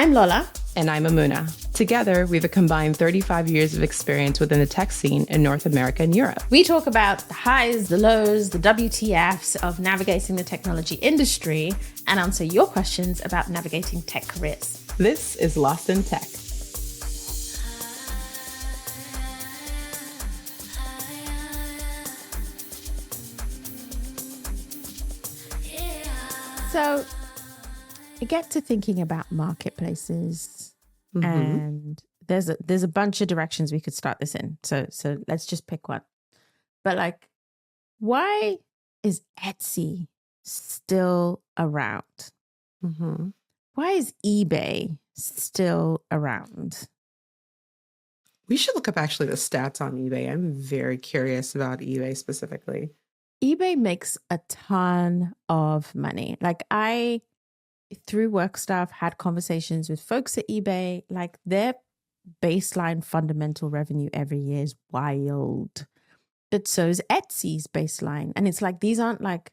I'm Lola. And I'm Mamuna. Together, we have a combined 35 years of experience within the tech scene in North America and Europe. We talk about the highs, the lows, the WTFs of navigating the technology industry and answer your questions about navigating tech careers. This is Lost in Tech. So I get to thinking about marketplaces, and there's a bunch of directions we could start this in. So let's just pick one. But why is Etsy still around? Why is eBay still around? We should look up actually the stats on eBay. I'm very curious about eBay specifically. eBay makes a ton of money. I, through work stuff, had conversations with folks at eBay. Their baseline fundamental revenue every year is wild. But so is Etsy's baseline. And it's these aren't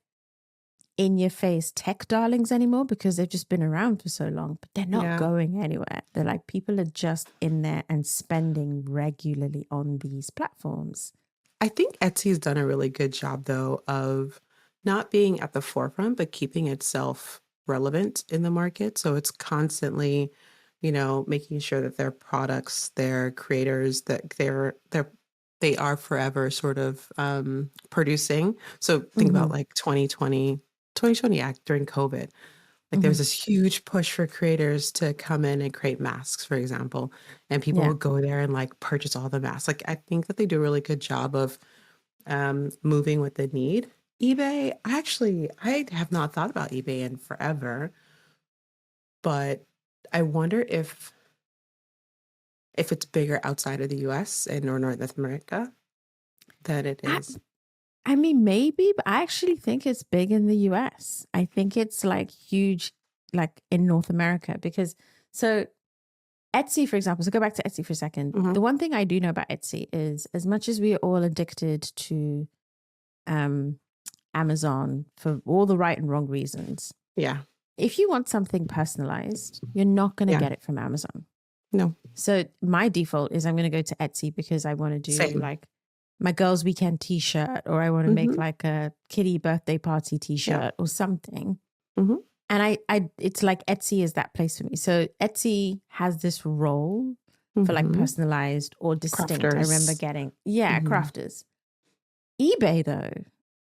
in-your-face tech darlings anymore because they've just been around for so long. But they're not going anywhere. They're people are just in there and spending regularly on these platforms. I think Etsy's done a really good job, though, of not being at the forefront, but keeping itself relevant in the market. So it's constantly, making sure that their products, their creators, that they are forever sort of producing. So think about 2020 act during COVID. There was this huge push for creators to come in and create masks, for example, and people would go there and purchase all the masks. I think that they do a really good job of moving with the need. eBay, I have not thought about eBay in forever, but I wonder if it's bigger outside of the US and or North America than it is. I mean, maybe, but I actually think it's big in the US. I think it's huge, in North America, because so Etsy, for example, so go back to Etsy for a second. The one thing I do know about Etsy is as much as we are all addicted to Amazon for all the right and wrong reasons. Yeah. If you want something personalized, you're not going to get it from Amazon. No. So my default is I'm going to go to Etsy because I want to do Same. My girl's weekend t-shirt, or I want to make a kitty birthday party t-shirt or something. And I it's Etsy is that place for me. So Etsy has this role for personalized or distinct. Crafters. I remember getting, crafters. eBay though,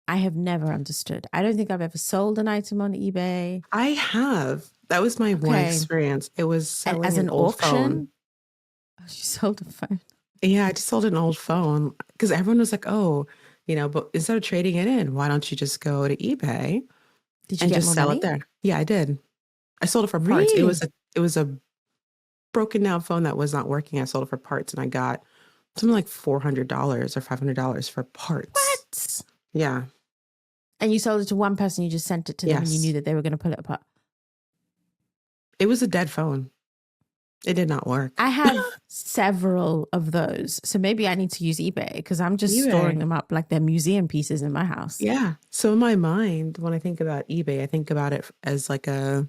I have never understood. I don't think I've ever sold an item on eBay. I have. That was my one experience. It was selling as an old auction. Phone. Oh, she sold a phone. Yeah, I just sold an old phone because everyone was like, oh, but instead of trading it in, why don't you just go to eBay and just sell it there? Yeah, I did. I sold it for parts. Really? It was a broken down phone that was not working. I sold it for parts and I got something like $400 or $500 for parts. What? Yeah. And you sold it to one person, you just sent it to them and you knew that they were going to pull it apart. It was a dead phone. It did not work. I have several of those. So maybe I need to use eBay because I'm just storing them up like they're museum pieces in my house. Yeah. So in my mind, when I think about eBay, I think about it as a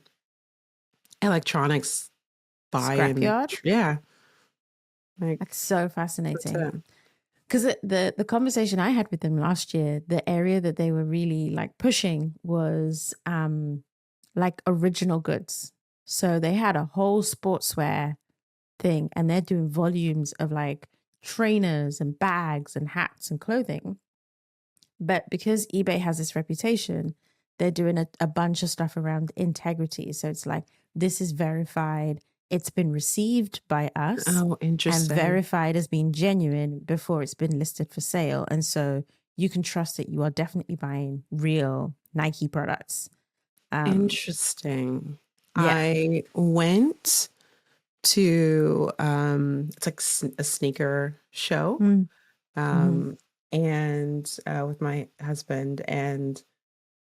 electronics buy. Scrapyard? Yeah. That's so fascinating. Because the conversation I had with them last year, the area that they were really pushing was original goods. So they had a whole sportswear thing and they're doing volumes of trainers and bags and hats and clothing. But because eBay has this reputation, they're doing a bunch of stuff around integrity. So it's this is verified. It's been received by us. Oh, interesting. And verified as being genuine before it's been listed for sale. And so you can trust that you are definitely buying real Nike products. Interesting. Yeah. I went to it's a sneaker show and with my husband, and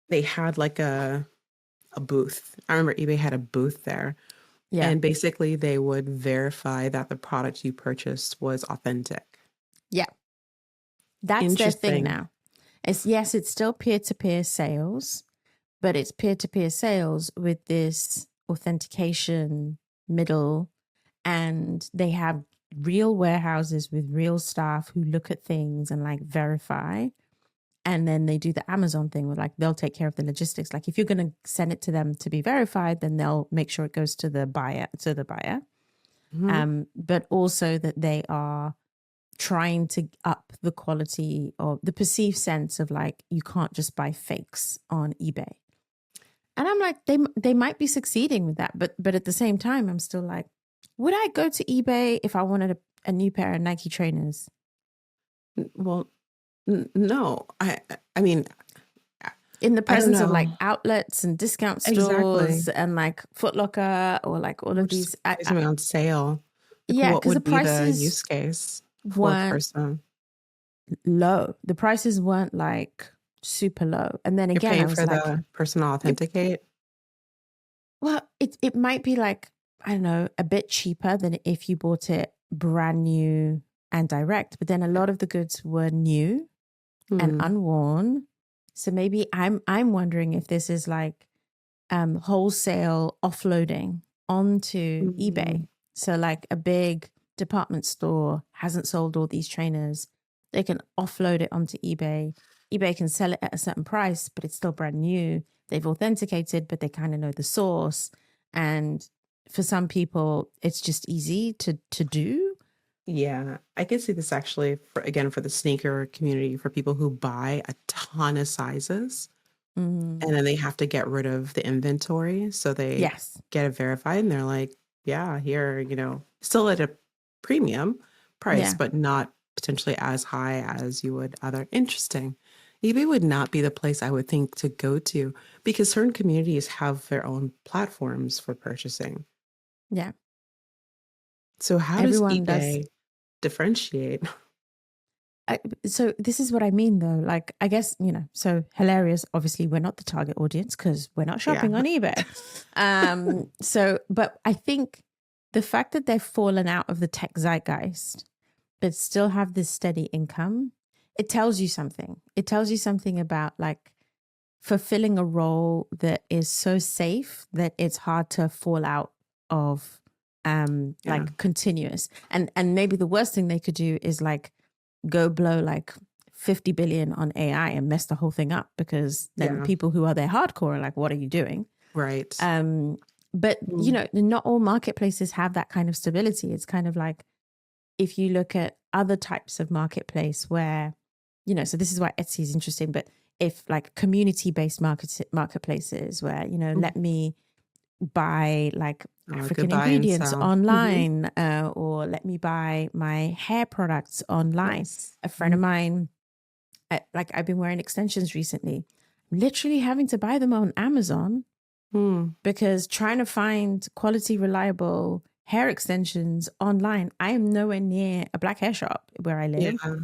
they had a booth. I remember eBay had a booth there. Yeah. And basically they would verify that the product you purchased was authentic. Yeah. That's their thing now. It's still peer-to-peer sales, but it's peer-to-peer sales with this authentication middle, and they have real warehouses with real staff who look at things and like verify. And then they do the Amazon thing where like they'll take care of the logistics. Like if you're going to send it to them to be verified, then they'll make sure it goes to the buyer. Mhm. But also that they are trying to up the quality or the perceived sense of like you can't just buy fakes on eBay. And I'm like, they might be succeeding with that, but at the same time, I'm still like, would I go to eBay if I wanted a new pair of Nike trainers? Well, no. I mean, In the I don't presence of like know. outlets and discount Exactly. stores and like Foot Locker or like all Or of just these, buy something on sale. Like, yeah, what because the would be the prices use case for a weren't person? low. The prices weren't like super low. And then You're again, I paying was for like, the person to authenticate? well, it might be like, I don't know, a bit cheaper than if you bought it brand new and direct. But then a lot of the goods were new and Hmm. unworn. So maybe I'm wondering if this is like wholesale offloading onto Mhm. eBay. So like a big department store hasn't sold all these trainers. They can offload it onto eBay. eBay can sell it at a certain price, but it's still brand new. They've authenticated, but they kind of know the source. And for some people, it's just easy to do. Yeah, I can see this actually for, again, for the sneaker community, for people who buy a ton of sizes Mm, and then they have to get rid of the inventory. So they yes. get it verified and they're like, yeah, here, still at a premium price, Yeah. but not potentially as high as you would other. Interesting. eBay would not be the place I would think to go to because certain communities have their own platforms for purchasing. Yeah. So how does Everyone does. eBay differentiate? So this is what I mean though. Like, I guess, so hilarious. Obviously, we're not the target audience because we're not Yeah. shopping on eBay. But I think the fact that they've fallen out of the tech zeitgeist, but still have this steady income, it tells you something. It tells you something about like fulfilling a role that is so safe that it's hard to fall out of Yeah. like continuous. And maybe the worst thing they could do is like go blow like 50 billion on AI and mess the whole thing up because then Yeah. people who are there hardcore are like, what are you doing? Right. Um, but Mm. not all marketplaces have that kind of stability. It's kind of like if you look at other types of marketplace where, so this is why Etsy is interesting, but if like community-based marketplaces where, Mm. let me buy like Good African buy and ingredients sell. Mhm. online, or let me buy my hair products online. Yes. A friend of Mhm. mine, like I've been wearing extensions recently, literally having to buy them on Amazon Mm. because trying to find quality, reliable hair extensions online, I am nowhere near a black hair shop where I live. Yeah.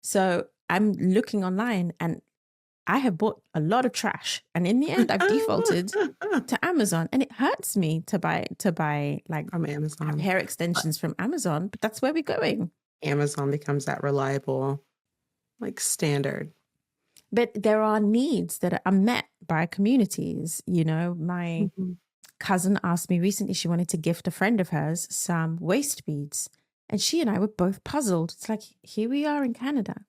So I'm looking online and I have bought a lot of trash. And in the end, I've defaulted to Amazon. And it hurts me to buy like From Amazon. hair But extensions from Amazon, but that's where we're going. Amazon becomes that reliable, like, standard. But there are needs that are met by communities. My Mhm. cousin asked me recently, she wanted to gift a friend of hers some waist beads. And she and I were both puzzled. It's like, here we are in Canada.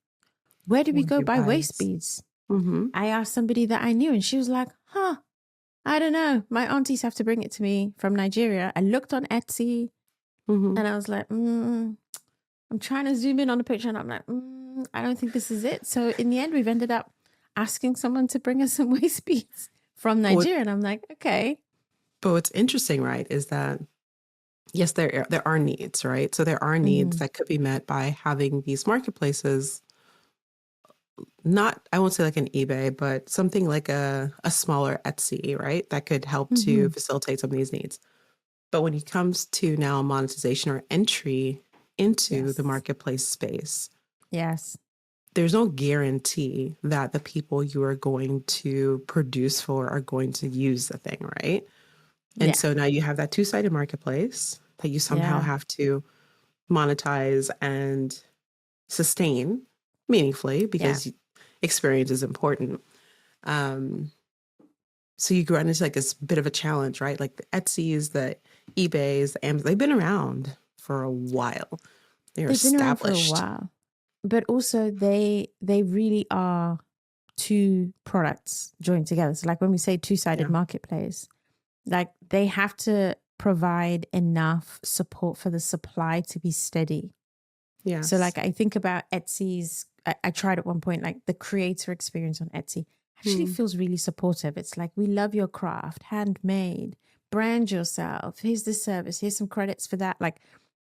Where do we What do go you buy buy waist this? beads? Mhm. I asked somebody that I knew, and she was like, huh, I don't know. My aunties have to bring it to me from Nigeria. I looked on Etsy Mhm. and I was like, I'm trying to zoom in on the picture and I'm like, I don't think this is it. So in the end, we've ended up asking someone to bring us some waist beads from But what Nigeria. And I'm like, okay. but what's interesting, right, is that, yes, there are needs, right? So there are needs Mm, that could be met by having these marketplaces, not, I won't say like an eBay, but something like a smaller Etsy, right? That could help to mm-hmm. facilitate some of these needs. But when it comes to now monetization or entry into the Yes. marketplace space, Yes. there's no guarantee that the people you are going to produce for are going to use the thing, right? And Yeah. so now you have that two-sided marketplace that you somehow Yeah. have to monetize and sustain meaningfully Yeah. because experience is important. Um, so you run into like this bit of a challenge, right? Like the Etsy is the eBays, Amazon, they've been around for a while. They're They've been around for a established. while, but also they really are two products joined together. So like when we say two-sided Yeah. marketplace, like they have to provide enough support for the supply to be steady. So Yes. like I think about Etsy's, I tried at one point, like the creator experience on Etsy actually feels really supportive. It's like, we love your craft, handmade, brand yourself. Here's this service. Here's some credits for that. Like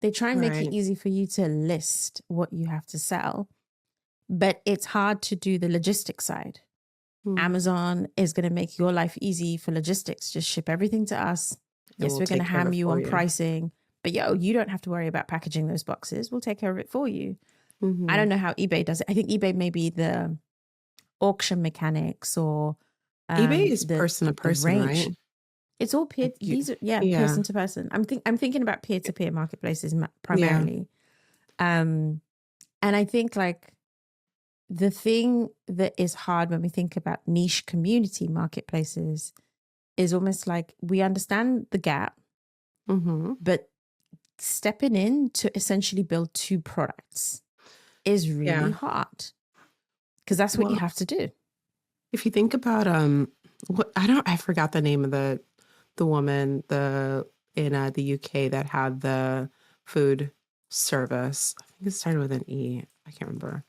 they try and make it Right. easy for you to list what you have to sell, but it's hard to do the logistics side. Amazon is going to make your life easy for logistics. Just ship everything to us. And Yes, we'll we're going to take care of ham it you for on you. pricing, but you don't have to worry about packaging those boxes. We'll take care of it for you. I don't know how eBay does it. I think eBay may be the auction mechanics or eBay is the person to person, range. right? It's all peer. Like These are yeah. person to person. I'm thinking about peer to peer marketplaces Yeah. primarily, and I think like the thing that is hard when we think about niche community marketplaces is almost like we understand the gap, but stepping in to essentially build two products is really Yeah. hard because that's what you Well, have to do. if you think about what I forgot the name of the woman in the UK that had the food service. I think it started with an E. I can't remember.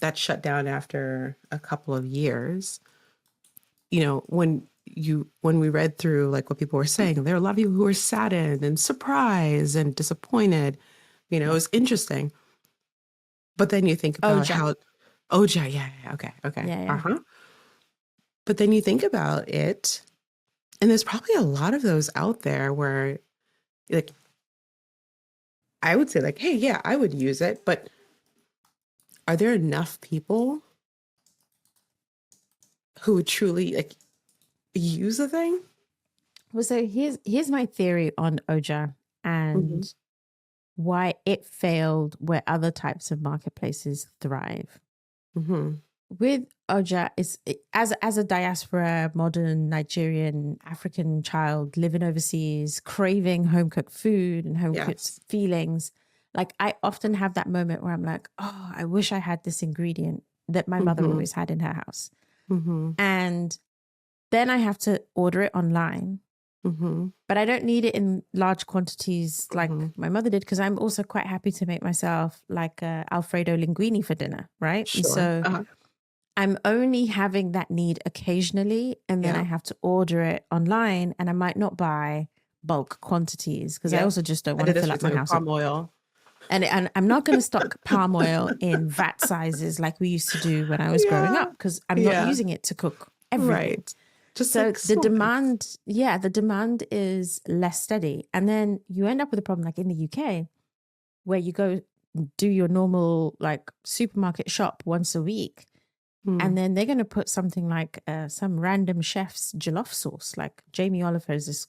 That shut down after a couple of years. You know, when we read through like what people were saying, there are a lot of people who were saddened and surprised and disappointed. You know, it was interesting. But then you think about Oja. how Oja, yeah, okay, Yeah, yeah. uh-huh. But then you think about it, and there's probably a lot of those out there where, like, I would say, like, hey, yeah, I would use it, but are there enough people who would truly like use the thing? Well, so here's my theory on Oja Mm-hmm. and why it failed where other types of marketplaces thrive. Mm-hmm. With Oja, as a diaspora, modern Nigerian African child living overseas, craving home cooked food and home cooked Yes. feelings. Like I often have that moment where I'm like, oh, I wish I had this ingredient that my mother Mm-hmm. always had in her house. Mm-hmm. And then I have to order it online, Mm-hmm. but I don't need it in large quantities like Mm-hmm. my mother did because I'm also quite happy to make myself like Alfredo linguine for dinner, right? And Sure. so I'm only having that need occasionally, and then I Yeah. have to order it online, and I might not buy bulk quantities because I Yep. also just don't I want to did this fill up my recently with house. palm oil. And I'm not going to stock palm oil in vat sizes like we used to do when I was growing Yeah. up because I'm not Yeah. using it to cook everything. Right. Just So like the small bits. demand is less steady. And then you end up with a problem like in the UK where you go do your normal like supermarket shop once a week. And then they're going to put something like some random chef's jollof sauce. Like Jamie Oliver is this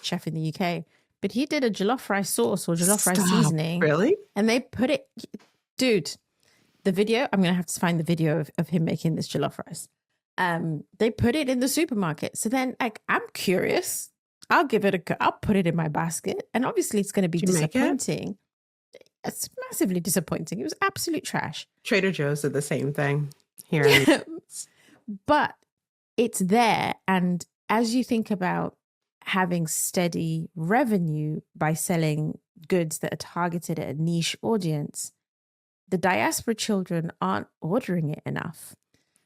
chef in the UK, but he did a jollof rice sauce or jollof rice Stop. seasoning. Really? And they put it, dude, the video, I'm going to have to find the video of him making this jollof rice. They put it in the supermarket. So then like, I'm curious. I'll put it in my basket. And obviously it's going to be Did you make it? disappointing. It's massively disappointing. It was absolute trash. Trader Joe's did the same thing here in the But it's there. And as you think about having steady revenue by selling goods that are targeted at a niche audience, the diaspora children aren't ordering it enough.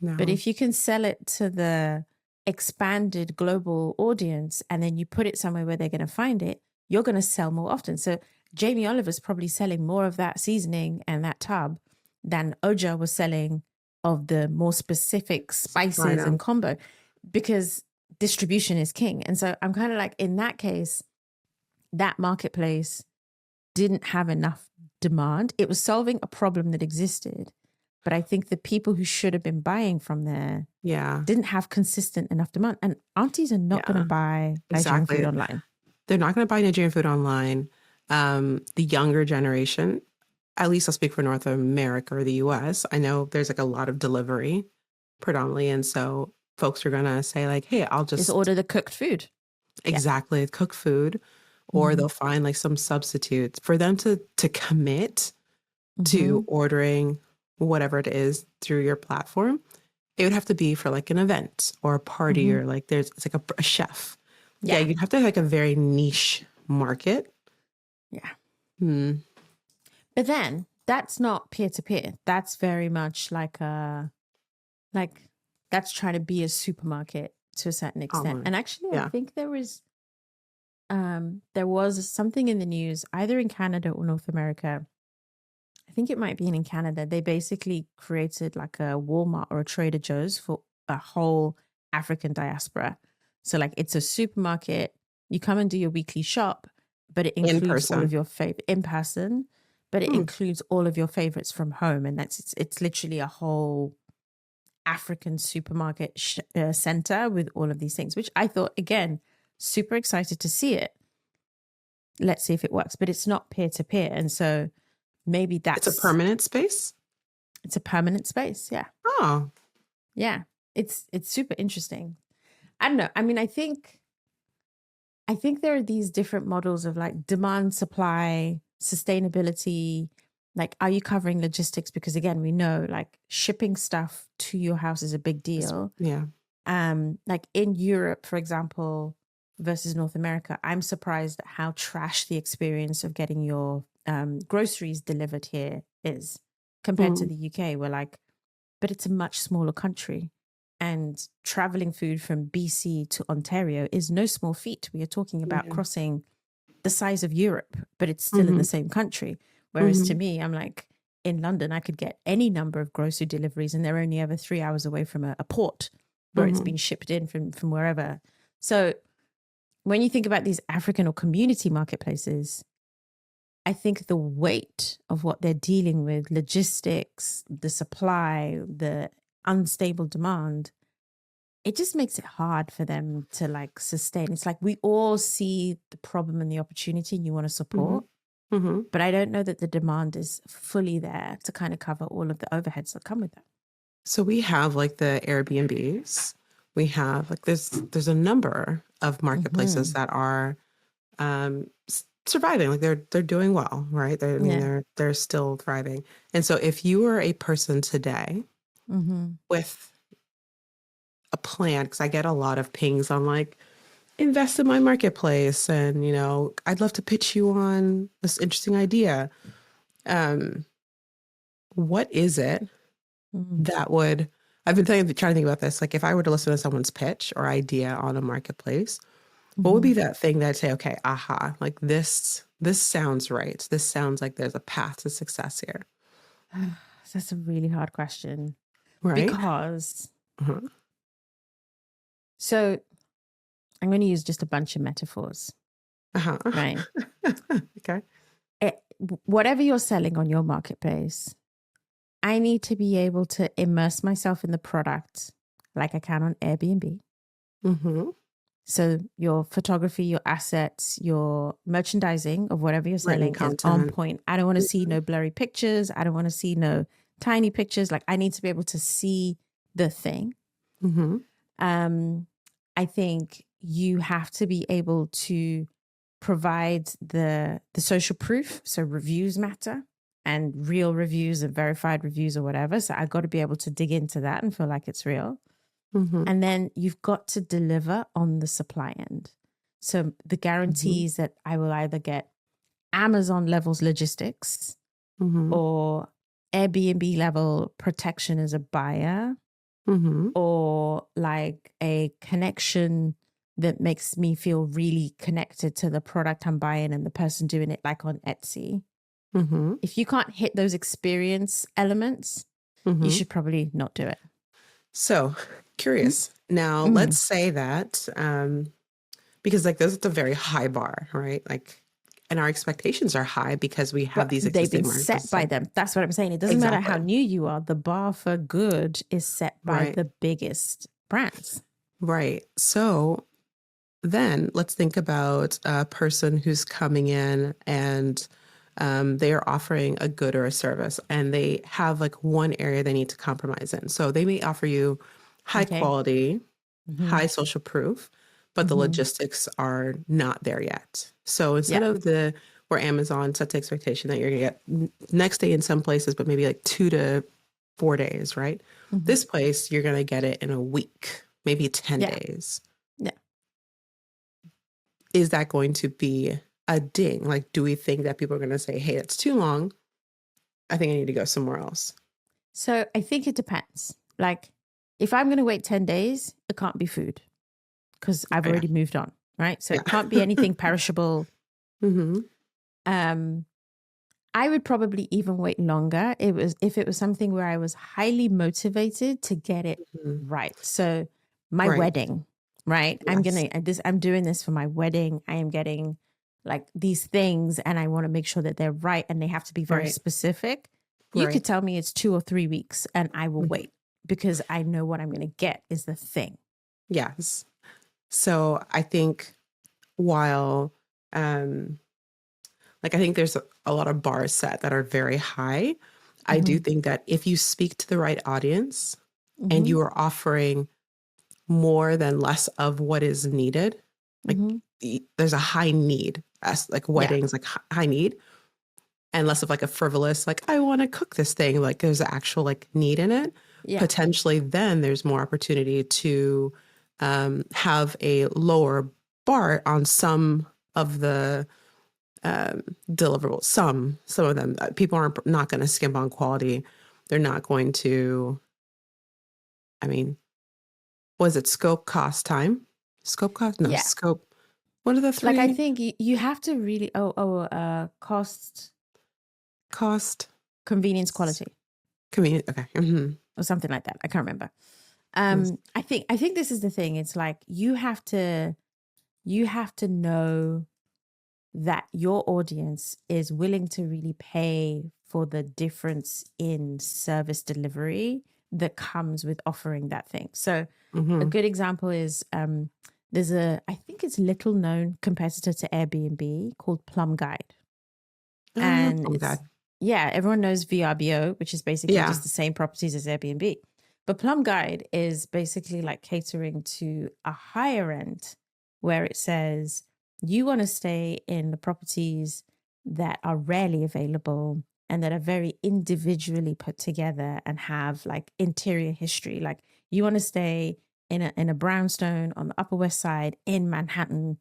But No. if you can sell it to the expanded global audience and then you put it somewhere where they're going to find it, you're going to sell more often. So Jamie Oliver's probably selling more of that seasoning and that tub than Oja was selling of the more specific spices and combo because distribution is king. And so I'm kind of like, in that case, that marketplace didn't have enough demand. It was solving a problem that existed. But I think the people who should have been buying from there didn't have consistent enough demand. And aunties are not going to buy Nigerian food online. They're not going to buy Nigerian food online. The younger generation, at least I'll speak for North America or the US, I know there's like a lot of delivery predominantly. And so folks are going to say like, hey, I'll just order the cooked food. Yeah. Exactly. Cook food, or Mm-hmm. they'll find like some substitutes for them to commit Mm-hmm. to ordering whatever it is through your platform. It would have to be for like an event or a party, Mm-hmm. or like it's like a chef. Yeah, Yeah. you'd have to have like a very niche market. Yeah. Hmm. But then that's not peer to peer. That's very much like that's trying to be a supermarket to a certain extent. Online. And actually I Yeah. think there was something in the news, either in Canada or North America. I think it might be in Canada. They basically created like a Walmart or a Trader Joe's for a whole African diaspora. So like it's a supermarket. You come and do your weekly shop, but it In includes all of person. your favorite in person, but it Hmm. includes all of your favorites from home. And it's literally a whole African supermarket center with all of these things, which I thought, again, super excited to see it. Let's see if it works, but it's not peer to peer. And so maybe It's a that's permanent space. it's a permanent space. Yeah. Oh. Yeah. It's super interesting. I don't know. I mean, I think there are these different models of like demand, supply, sustainability. Like, are you covering logistics? Because again, we know like shipping stuff to your house is a big deal. Yeah. Like in Europe, for example, versus North America, I'm surprised at how trash the experience of getting your groceries delivered here is compared to Mm. the UK. We're like, but it's a much smaller country. And traveling food from BC to Ontario is no small feat. We are talking about Yeah. crossing the size of Europe, but it's still in Mm-hmm. the same country. Whereas to Mm-hmm. me, I'm like, in London, I could get any number of grocery deliveries and they're only ever 3 hours away from a port where it's Mm-hmm. been shipped in from wherever. So when you think about these African or community marketplaces, I think the weight of what they're dealing with, logistics, the supply, the unstable demand, it just makes it hard for them to like sustain. It's like we all see the problem and the opportunity and you want to Mm-hmm. support, Mm-hmm. but I don't know that the demand is fully there to kind of cover all of the overheads that come with that. So we have like the Airbnbs. We have like there's a number of marketplaces Mm-hmm. that are surviving. Like they're doing well, right? I mean Yeah. they're still thriving. And so if you were a person today Mm-hmm. with a plan, because I get a lot of pings on like invest in my marketplace, and I'd love to pitch you on this interesting idea. Um, what is it Mm-hmm. that would I've been trying to think about this. Like if I were to listen to someone's pitch or idea on a marketplace, what would Mm-hmm. be that thing that I'd say, okay, aha, like this sounds right. This sounds like there's a path to success here. That's a really hard question Right? because Uh-huh. so I'm going to use just a bunch of metaphors, Uh-huh. right? Okay. Whatever you're selling on your marketplace, I need to be able to immerse myself in the product like I can on Airbnb. Mm-hmm. So your photography, your assets, your merchandising of whatever you're Writing selling is on content. point. I don't want to see Mhm. no blurry pictures. I don't want to see no tiny pictures. Like I need to be able to see the thing. Mm-hmm. Um, I think you have to be able to provide the social proof. So reviews matter and real reviews and verified reviews or whatever. So I got to be able to dig into that and feel like it's real. Mm-hmm. And then you've got to deliver on the supply end. So the Mm-hmm. guarantees that I will either get Amazon levels logistics Mm-hmm. or Airbnb level protection as a buyer, Mm-hmm. or like a connection that makes me feel really connected to the product I'm buying and the person doing it, like on Etsy. Mm-hmm. If you can't hit those experience elements, you Mm-hmm. should probably not do it. So curious. Now Mm-hmm. let's say that because like this is a very high bar, right? Like, and our expectations are high because we have Well, these they've been existing set markets. by them. That's what I'm saying. It doesn't matter how Exactly. new you are. The bar for good is set by Right. the biggest brands. Right. So then let's think about a person who's coming in and they are offering a good or a service, and they have like one area they need to compromise in. So they may offer you high Okay. quality, Mm-hmm. high social proof, but the Mm-hmm. logistics are not there yet. So instead Yeah. of where Amazon sets the expectation that you're going to get next day in some places, but maybe like 2 to 4 days, right? Mm-hmm. This place, you're going to get it in a week, maybe 10 Yeah. days. Yeah. Is that going to be a ding? Like, do we think that people are going to say, hey, that's too long? I think I need to go somewhere else. So I think it depends. Like, if I'm going to wait 10 days, it can't be food because I've Oh, yeah. already moved on, right? So Yeah. it can't be anything perishable. Mm-hmm. Um, I would probably even wait longer. If it was something where I was highly motivated to get it Mm-hmm. right. So my Right. wedding, right? Yes. I'm doing this for my wedding. I am getting like these things and I want to make sure that they're right and they have to be very Right. specific. You could Right. tell me it's 2 or 3 weeks and I will Mhm. wait because I know what I'm going to get is the thing. Yes. So I think while, um, like, I think there's a lot of bars set that are very high. I do Mm-hmm. think that if you speak to the right audience and Mm-hmm. you are offering more than less of what is needed, like Mm-hmm. there's a high need, as like Yeah. weddings, like high need, and less of like a frivolous, like I want to cook this thing. Like there's actual like need in it. Yeah. Potentially, then there's more opportunity to have a lower bar on some of the deliverables. Some of them, people aren't not going to skimp on quality. They're not going to. I mean, was it scope, cost, time? Scope, cost? No, Yeah. scope. What are the Like I three? think you have to really cost, Cost, convenience, quality, convenient. Okay. Mm-hmm. or something like that. I can't remember. Yes. I think this is the thing. It's like you have to know that your audience is willing to really pay for the difference in service delivery that comes with offering that thing. So a Mm-hmm. good example is there's I think it's little known competitor to Airbnb called Plum Guide. And Oh God. it's, yeah, everyone knows VRBO, which is basically Yeah. just the same properties as Airbnb. But Plum Guide is basically like catering to a higher end where it says you want to stay in the properties that are rarely available and that are very individually put together and have like interior history. Like you want to stay in a brownstone on the Upper West Side in Manhattan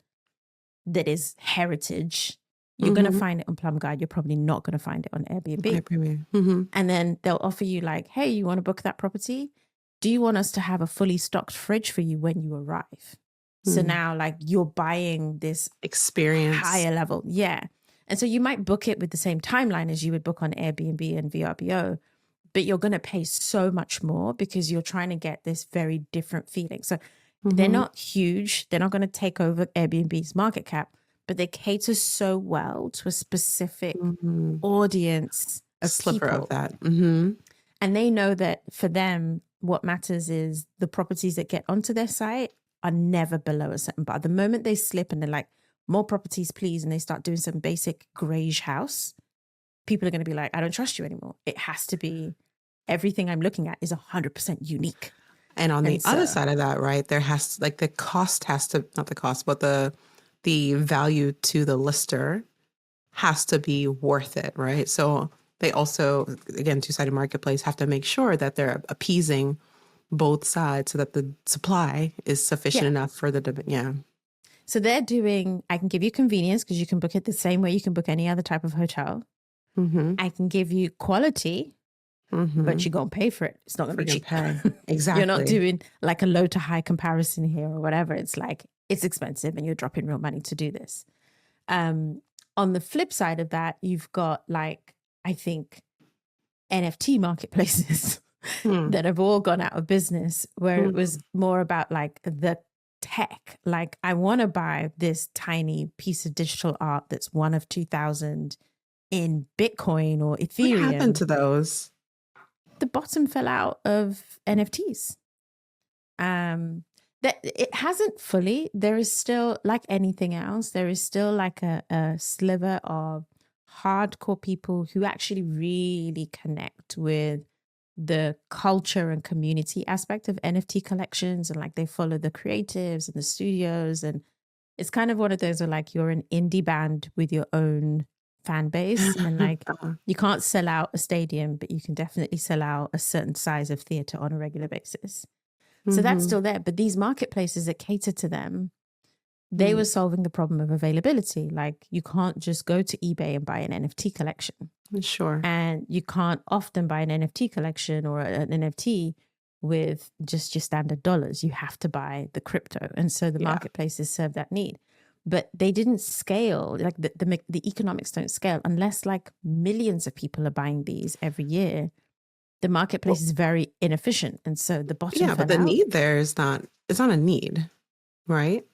that is heritage. You're going to Mm-hmm. find it on Plum Guide. You're probably not going to find it on Airbnb. I premium. Mm-hmm. And then they'll offer you like, hey, you want to book that property? Do you want us to have a fully stocked fridge for you when you arrive? So Mm. now like you're buying this Experience. higher level. Yeah. And so you might book it with the same timeline as you would book on Airbnb and VRBO, but you're going to pay so much more because you're trying to get this very different feeling. So they're Mm-hmm. not huge. They're not going to take over Airbnb's market cap, but they cater so well to a specific Mm-hmm. audience of Sliver of people. that. Mm-hmm. And they know that for them, what matters is the properties that get onto their site are never below a certain bar. The moment they slip and they're like, more properties, please, and they start doing some basic greige house, people are going to be like, I don't trust you anymore. It has to be, everything I'm looking at is 100% unique. And on the And other so, side of that, right, there has like the cost has to, not the cost, but the value to the lister has to be worth it, right? So they also, again, two-sided marketplace, have to make sure that they're appeasing both sides so that the supply is sufficient yeah. enough for the demand. Yeah. So they're doing, I can give you convenience because you can book it the same way you can book any other type of hotel. Mm-hmm. I can give you quality, Mm-hmm. but you're going to pay for it. It's not going to be Freaking cheap. pay. You're not Exactly. doing like a low to high comparison here or whatever. It's like, it's expensive and you're dropping real money to do this. On the flip side of that, you've got like, I think, NFT marketplaces Hmm. that have all gone out of business where it was Mm. more about like the tech. Like, I want to buy this tiny piece of digital art that's one of 2000 in Bitcoin or What happened Ethereum. to those? The bottom fell out of NFTs. That it hasn't fully. There is still, like anything else, there is still like a sliver of hardcore people who actually really connect with the culture and community aspect of NFT collections, and like they follow the creatives and the studios, and it's kind of one of those where like you're an indie band with your own fan base, and like Uh-huh. you can't sell out a stadium, but you can definitely sell out a certain size of theater on a regular basis. So that's Mm-hmm. still there, but these marketplaces that cater to them, they Mm, were solving the problem of availability. Like you can't just go to eBay and buy an NFT collection, sure. and you can't often buy an NFT collection or an NFT with just your standard dollars. You have to buy the crypto. And so the Yeah. marketplaces serve that need. But they didn't scale, like the economics don't scale unless like millions of people are buying these every year. The marketplace Well, is very inefficient. And so the bottom yeah, but fell the out. need there is not, it's not a need, right?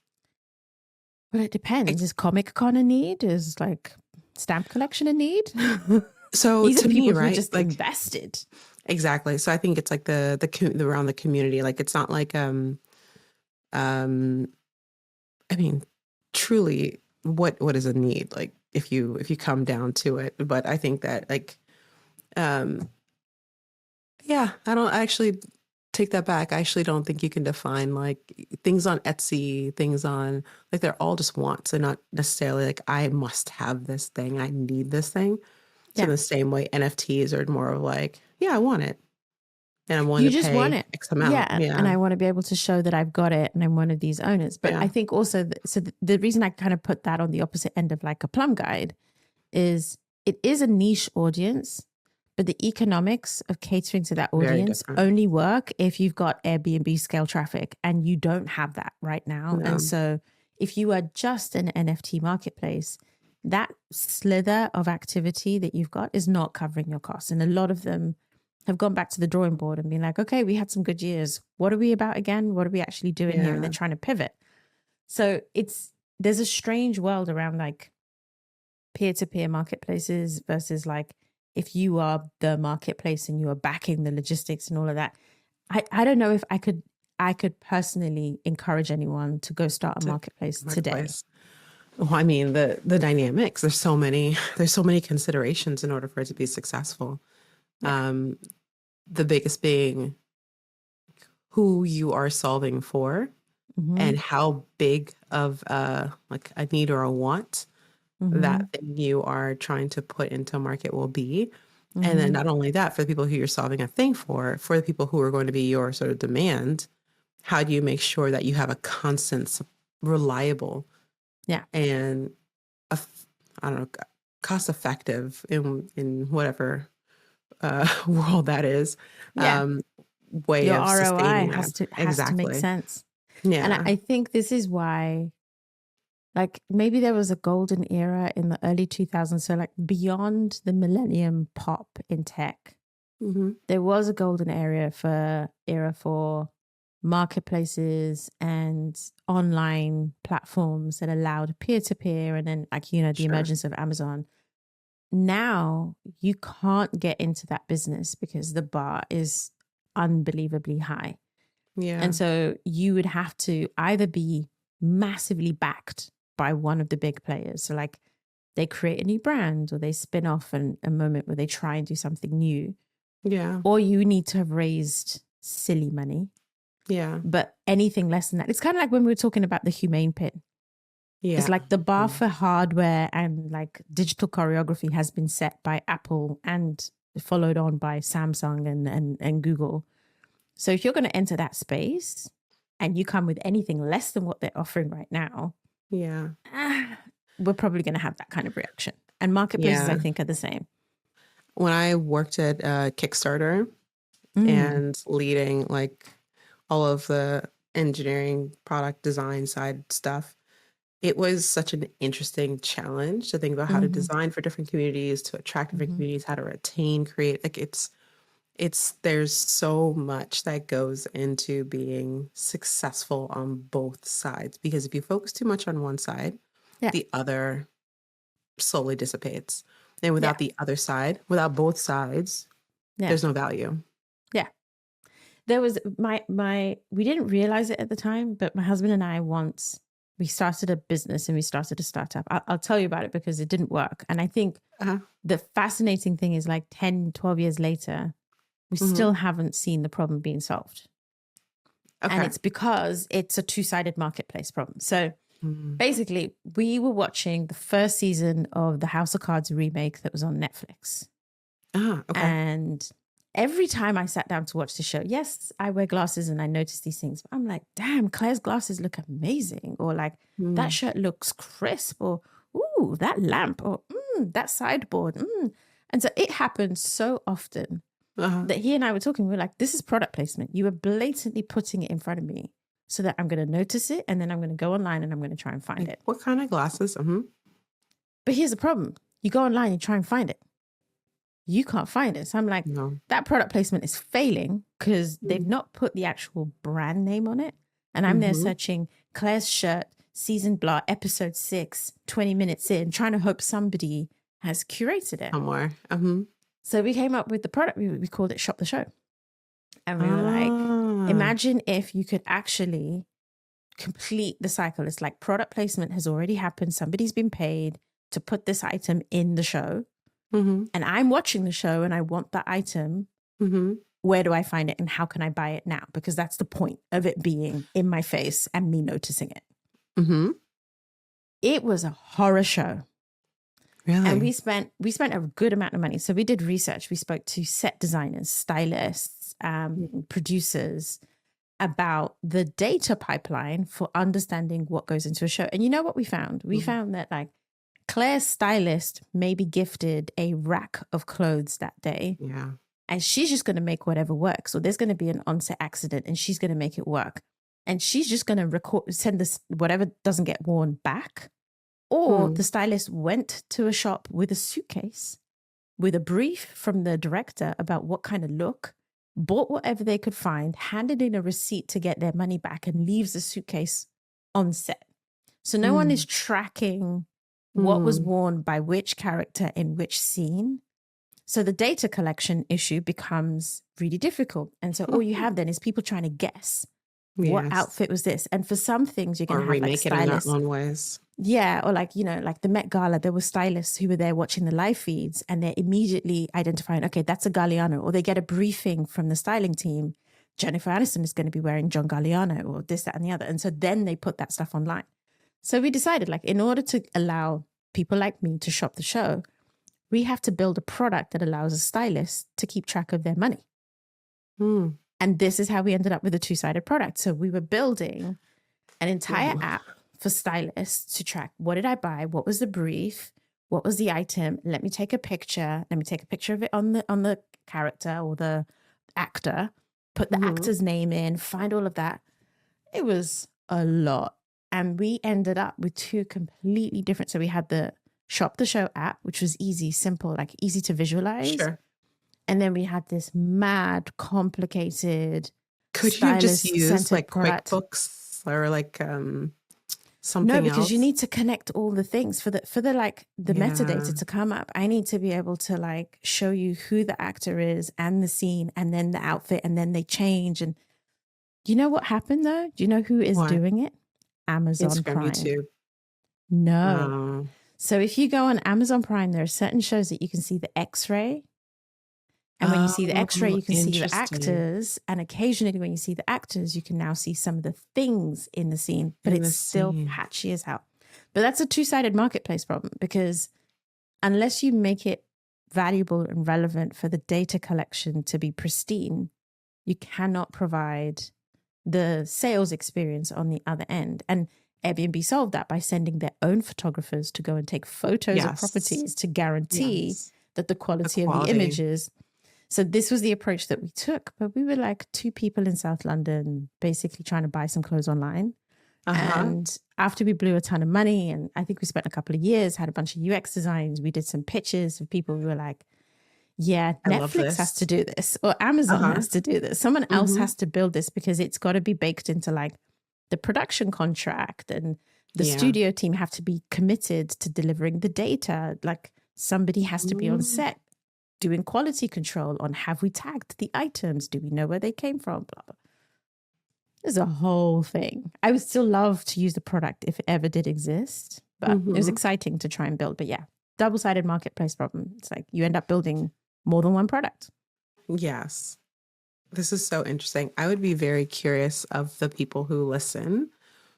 Well, it Like, depends. Is Comic Con a need? Is like stamp collection a need? so These are to me, people who right? just Like, invested. exactly. So I think it's like the around the community. Like, it's not like, um, I mean, truly, what is a need? Like, if you come down to it. But I think that like, um, yeah, I don't actually take that back. I actually don't think you can define like things on Etsy, things on like they're all just wants. They're not necessarily like I must have this thing, I need this thing. So in Yeah. the same way, NFTs are more of like, yeah, I want it, and I'm willing You to just want pay it. X amount. Yeah. And Yeah, I want to be able to show that I've got it and I'm one of these owners. But yeah, I think also, the reason I kind of put that on the opposite end of like a plum guide is it is a niche audience, but the economics of catering to that very audience different. only work if you've got Airbnb scale traffic, and you don't have that right now. And No, so if you are just an NFT marketplace, that slither of activity that you've got is not covering your costs. And a lot of them have gone back to the drawing board and been like, okay, we had some good years. What are we about again? What are we actually doing here? And they're yeah, trying to pivot. So there's a strange world around like peer-to-peer marketplaces versus like if you are the marketplace and you are backing the logistics and all of that. I don't know if I could personally encourage anyone to go start a to marketplace today. marketplace. Well, I mean the dynamics. There's so many considerations in order for it to be successful. Yeah. Um, the biggest being who you are solving for Mm-hmm. and how big of like a need or a want Mm-hmm. that thing you are trying to put into market will be. And then Mm-hmm. not only that, for the people who you're solving a thing for the people who are going to be your sort of demand, how do you make sure that you have a constant, reliable, Yeah. and a, I don't know, cost effective in whatever world that is, Yeah. um, way Your of ROI sustaining that? has to make Exactly. sense. And I, Yeah. I think this is why, like, maybe there was a golden era in the early 2000s. So, like, beyond the millennium pop in tech, Hmm. there was a golden era for marketplaces and online platforms that allowed peer to peer, and then, like, the Sure. emergence of Amazon. Now you can't get into that business because the bar is unbelievably high. Yeah. And so you would have to either be massively backed by one of the big players. So, like, they create a new brand or they spin off a moment where they try and do something new, Yeah. or you need to have raised silly money. Yeah. But anything less than that, it's kind of like when we were talking about the humane pin. It's Yeah. like the bar Mm. for hardware and like digital choreography has been set by Apple and followed on by Samsung and Google. So if you're going to enter that space and you come with anything less than what they're offering right now, Yeah. ah, we're probably going to have that kind of reaction. And marketplaces, I Yeah. think, are the same. When I worked at Kickstarter Mm, and leading like all of the engineering product design side stuff, it was such an interesting challenge to think about how to mm-hmm, design for different communities, to attract different mm-hmm. communities, how to retain, create. Like there's so much that goes into being successful on both sides, because if you focus too much on one side, Yeah, the other slowly dissipates. And without yeah, the other side, without both sides, yeah, there's no value. yeah. There was we didn't realize it at the time, but my husband and I once we started a business and we started a startup. I'll tell you about it because it didn't work. And I think Uh-huh. the fascinating thing is like 10, 12 years later, We Mm-hmm. still haven't seen the problem being solved. Okay. And it's because it's a two-sided marketplace problem. So basically, we were watching the first season of the House of Cards remake that was on Netflix. Ah, okay. And every time I sat down to watch the show, yes, I wear glasses and I notice these things, but I'm like, damn, Claire's glasses look amazing. Or like, that shirt looks crisp. Or, ooh, that lamp. Or, that sideboard. And so it happens so often that he and I were talking. We were like, this is product placement. You are blatantly putting it in front of me so that I'm going to notice it. And then I'm going to go online and I'm going to try and find it. What kind of glasses? But here's the problem. You go online, you try and find it. You can't find it. So I'm like, No. that product placement is failing because they've not put the actual brand name on it. And I'm there searching Claire's shirt, season blah, episode 6, 20 minutes in, trying to hope somebody has curated it. Somewhere. So we came up with the product. We called it Shop the Show. And we were like, imagine if you could actually complete the cycle. It's like product placement has already happened. Somebody's been paid to put this item in the show. And I'm watching the show and I want that item. Where do I find it and how can I buy it now? Because that's the point of it being in my face and me noticing it. It was a horror show. Really? And we spent a good amount of money. So we did research. We spoke to set designers, stylists, producers about the data pipeline for understanding what goes into a show. And you know what we found? We found that like Claire's stylist maybe gifted a rack of clothes that day. Yeah. And she's just going to make whatever works. Or there's going to be an onset accident and she's going to make it work. And she's just going to send this whatever doesn't get worn back. Or the stylist went to a shop with a suitcase with a brief from the director about what kind of look, bought whatever they could find, handed in a receipt to get their money back and leaves the suitcase on set. So no one is tracking what was worn by which character in which scene. So the data collection issue becomes really difficult. And so all you have then is people trying to guess what outfit was this. And for some things, you're going to have like stylists. Or remake it in their own ways. Yeah. Or like, you know, like the Met Gala, there were stylists who were there watching the live feeds and they're immediately identifying, okay, that's a Galliano. Or they get a briefing from the styling team. Jennifer Aniston is going to be wearing John Galliano or this, that, and the other. And so then they put that stuff online. So we decided like in order to allow people like me to shop the show, we have to build a product that allows a stylist to keep track of their money. And this is how we ended up with a two-sided product. So we were building an entire app for stylists to track, what did I buy? What was the brief? What was the item? Let me take a picture. Let me take a picture of it on the character or the actor, put the actor's name in, find all of that. It was a lot. And we ended up with two completely different. So we had the Shop the Show app, which was easy, simple, like easy to visualize. Sure. And then we had this mad, complicated. Could you just use like QuickBooks or like something else? No, because you need to connect all the things for the metadata to come up. I need to be able to like show you who the actor is and the scene and then the outfit and then they change. And you know what happened though? Do you know who is doing it? Amazon Instagram, Prime. YouTube. No. So if you go on Amazon Prime, there are certain shows that you can see the X-ray. And when you see the X-ray, you can see the actors. And occasionally when you see the actors, you can now see some of the things in the scene, but it's still patchy as hell. But that's a two-sided marketplace problem because unless you make it valuable and relevant for the data collection to be pristine, you cannot provide the sales experience on the other end. And Airbnb solved that by sending their own photographers to go and take photos of properties to guarantee that the quality of the images. So this was the approach that we took. But we were like two people in South London basically trying to buy some clothes online. And after we blew a ton of money, and I think we spent a couple of years, had a bunch of UX designs, we did some pitches for people who were like, yeah, Netflix has to do this or Amazon has to do this. Someone else has to build this because it's got to be baked into like the production contract and the studio team have to be committed to delivering the data. Like somebody has to be on set doing quality control on have we tagged the items? Do we know where they came from? Blah, blah. There's a whole thing. I would still love to use the product if it ever did exist, but it was exciting to try and build. But yeah, double-sided marketplace problem. It's like you end up building more than one product. Yes. This is so interesting. I would be very curious of the people who listen,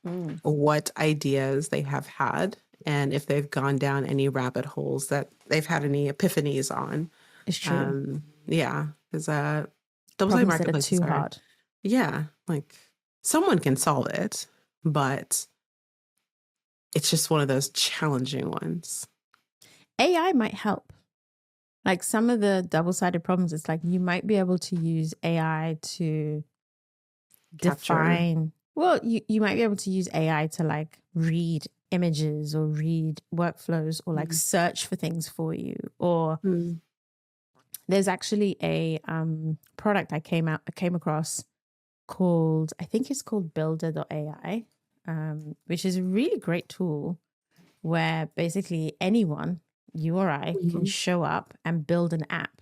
Mm, what ideas they have had, and if they've gone down any rabbit holes that they've had any epiphanies on. it's true. Yeah, because double-sided Problems that are marketplaces too are, hard. yeah, like someone can solve it, but it's just one of those challenging ones. AI might help. Like some of the double-sided problems, it's like you might be able to use AI to Capture. define. Well, you might be able to use AI to like read images or read workflows or like Mm. search for things for you. Or Mm. there's actually a product I came across called, I think it's called Builder.ai, which is a really great tool where basically anyone, you or I, can Mhm. show up and build an app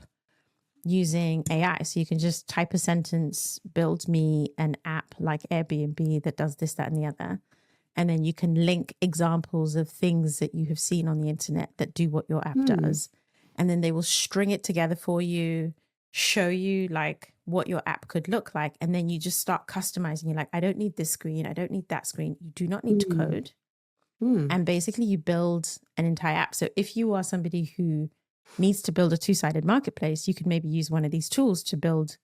using AI. So you can just type a sentence, build me an app like Airbnb that does this, that, and the other. And then you can link examples of things that you have seen on the internet that do what your app Mm. does. And then they will string it together for you, show you like what your app could look like. And then you just start customizing. You're like, I don't need this screen. I don't need that screen. You do not need to Mm. code. Mm. And basically you build an entire app. So if you are somebody who needs to build a two-sided marketplace, you could maybe use one of these tools to build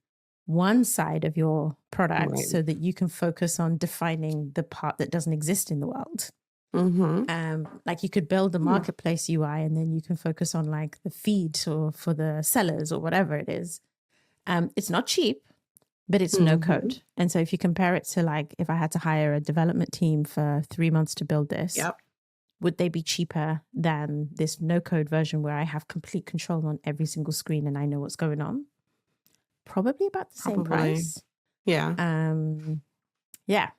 one side of your product Right. so that you can focus on defining the part that doesn't exist in the world. Mm-hmm. Like you could build the marketplace UI and then you can focus on like the feed or for the sellers or whatever it is. It's not cheap, but it's no Mm-hmm. code. And so if you compare it to like if I had to hire a development team for 3 months to build this, Yep. would they be cheaper than this no code version where I have complete control on every single screen and I know what's going on? Probably about the same Probably. price. Yeah. Yeah,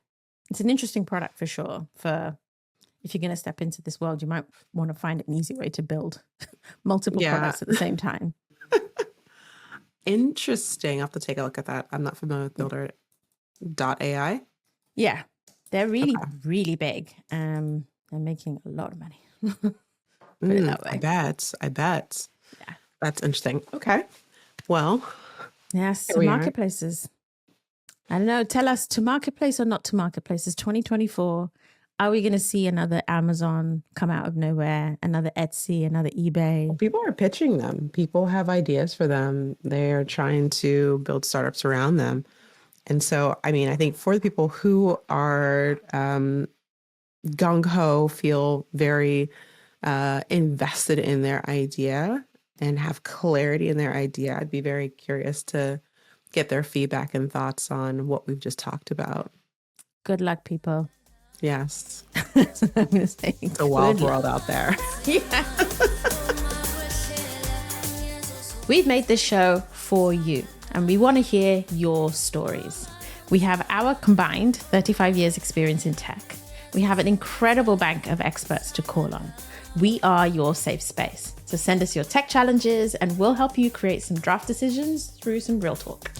it's an interesting product for sure. For if you're going to step into this world, you might want to find an easy way to build multiple Yeah. products at the same time. Interesting. I'll have to take a look at that. I'm not familiar with Builder.ai. Yeah, they're really, Okay. really big. They're making a lot of money. Put it that way. I bet. Yeah. That's interesting. Okay. Well, Yes, here to we are. marketplaces. I don't know. Tell us, to marketplace or not to marketplaces? 2024. Are we going to see another Amazon come out of nowhere, another Etsy, another eBay? People are pitching them. People have ideas for them. They're trying to build startups around them. And so, I mean, I think for the people who are gung-ho, feel very invested in their idea and have clarity in their idea, I'd be very curious to get their feedback and thoughts on what we've just talked about. Good luck, people. Yes. That's what I'm going to say. It's a wild world out there. Yeah. We've made this show for you, and we want to hear your stories. We have our combined 35 years experience in tech. We have an incredible bank of experts to call on. We are your safe space. So send us your tech challenges and we'll help you create some draft decisions through some real talk.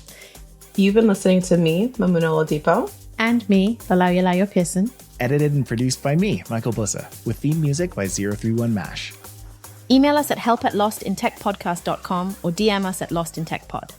You've been listening to me, Mamuna Oladipo. And me, Oyelayo-Pearson. Edited and produced by me, Michael Blissa, with theme music by 031 Mash. Email us at help@lostintechpodcast.com or DM us at lostintechpod.